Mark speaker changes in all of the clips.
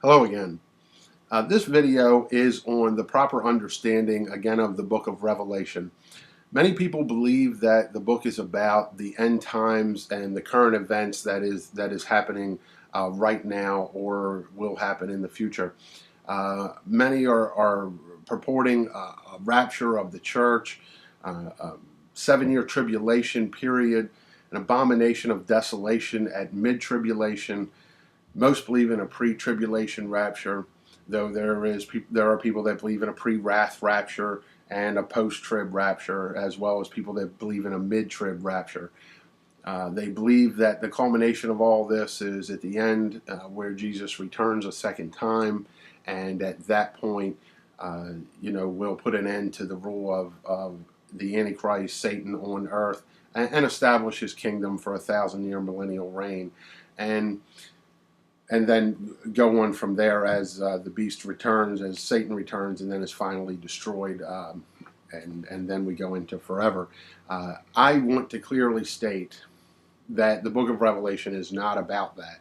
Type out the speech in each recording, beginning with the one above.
Speaker 1: Hello again. This video is on the proper understanding, again, of the book of Revelation. Many people believe that the book is about the end times and the current events that is happening right now or will happen in the future. Many are purporting a rapture of the church, a 7-year tribulation period, an abomination of desolation at mid-tribulation. Most believe in a pre-tribulation rapture, though there are people that believe in a pre-wrath rapture and a post-trib rapture, as well as people that believe in a mid-trib rapture. They believe that the culmination of all this is at the end, where Jesus returns a second time, and at that point, will put an end to the rule of the Antichrist, Satan, on earth, and establish his kingdom for a 1,000-year millennial reign. And then go on from there as the beast returns, as Satan returns, and then is finally destroyed, and then we go into forever. I want to clearly state that the book of Revelation is not about that.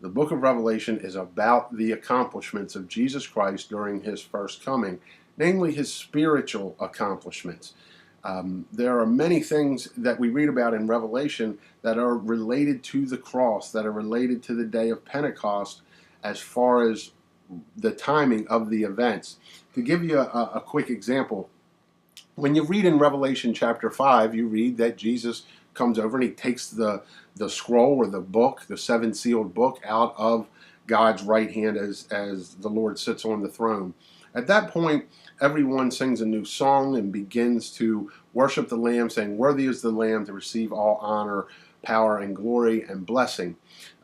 Speaker 1: The book of Revelation is about the accomplishments of Jesus Christ during his first coming, namely his spiritual accomplishments. There are many things that we read about in Revelation that are related to the cross, that are related to the day of Pentecost as far as the timing of the events. To give you a quick example, when you read in Revelation chapter 5, you read that Jesus comes over and he takes the scroll or the book, the seven-sealed book, out of God's right hand as the Lord sits on the throne. At that point, everyone sings a new song and begins to worship the Lamb, saying, "Worthy is the Lamb to receive all honor, power, and glory and blessing."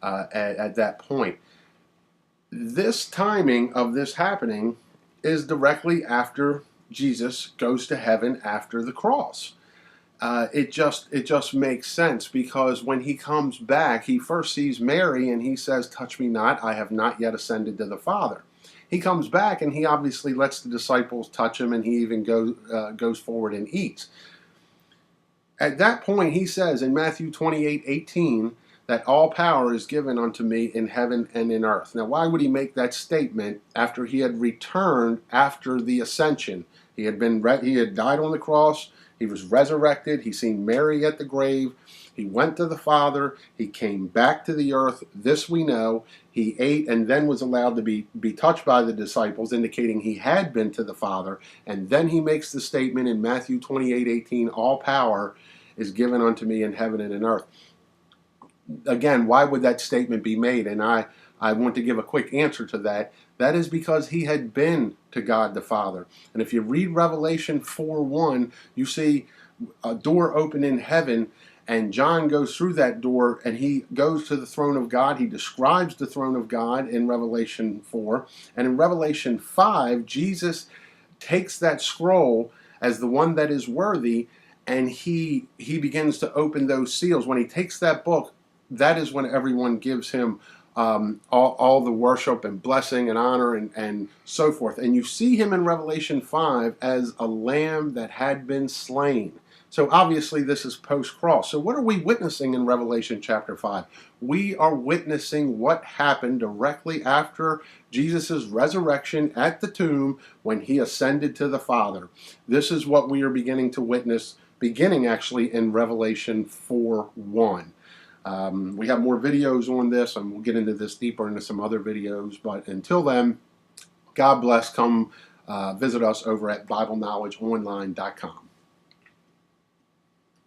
Speaker 1: At that point, this timing of this happening is directly after Jesus goes to heaven after the cross. It just makes sense, because when he comes back, he first sees Mary and he says, "Touch me not, I have not yet ascended to the Father." He comes back and he obviously lets the disciples touch him, and he even goes forward and eats. At that point, he says in Matthew 28:18 that all power is given unto me in heaven and in earth. Now, why would he make that statement after he had returned after the ascension? He had died on the cross. He was resurrected. He seen Mary at the grave. He went to the Father. He came back to the earth. This we know. He ate and then was allowed to be touched by the disciples, indicating he had been to the Father. And then he makes the statement in Matthew 28:18, all power is given unto me in heaven and in earth. Again, why would that statement be made? And I want to give a quick answer to that. That is because he had been to God the Father. And if you read Revelation 4:1, you see a door open in heaven, and John goes through that door and he goes to the throne of God. He describes the throne of God in Revelation 4. And in Revelation 5, Jesus takes that scroll as the one that is worthy, and he begins to open those seals. When he takes that book, that is when everyone gives him all the worship and blessing and honor and so forth. And you see him in Revelation 5 as a lamb that had been slain. So obviously this is post-cross. So what are we witnessing in Revelation chapter 5? We are witnessing what happened directly after Jesus' resurrection at the tomb when he ascended to the Father. This is what we are beginning to witness, beginning actually in Revelation 4:1. We have more videos on this, and we'll get into this deeper into some other videos. But until then, God bless. Come visit us over at Bibleknowledgeonline.com.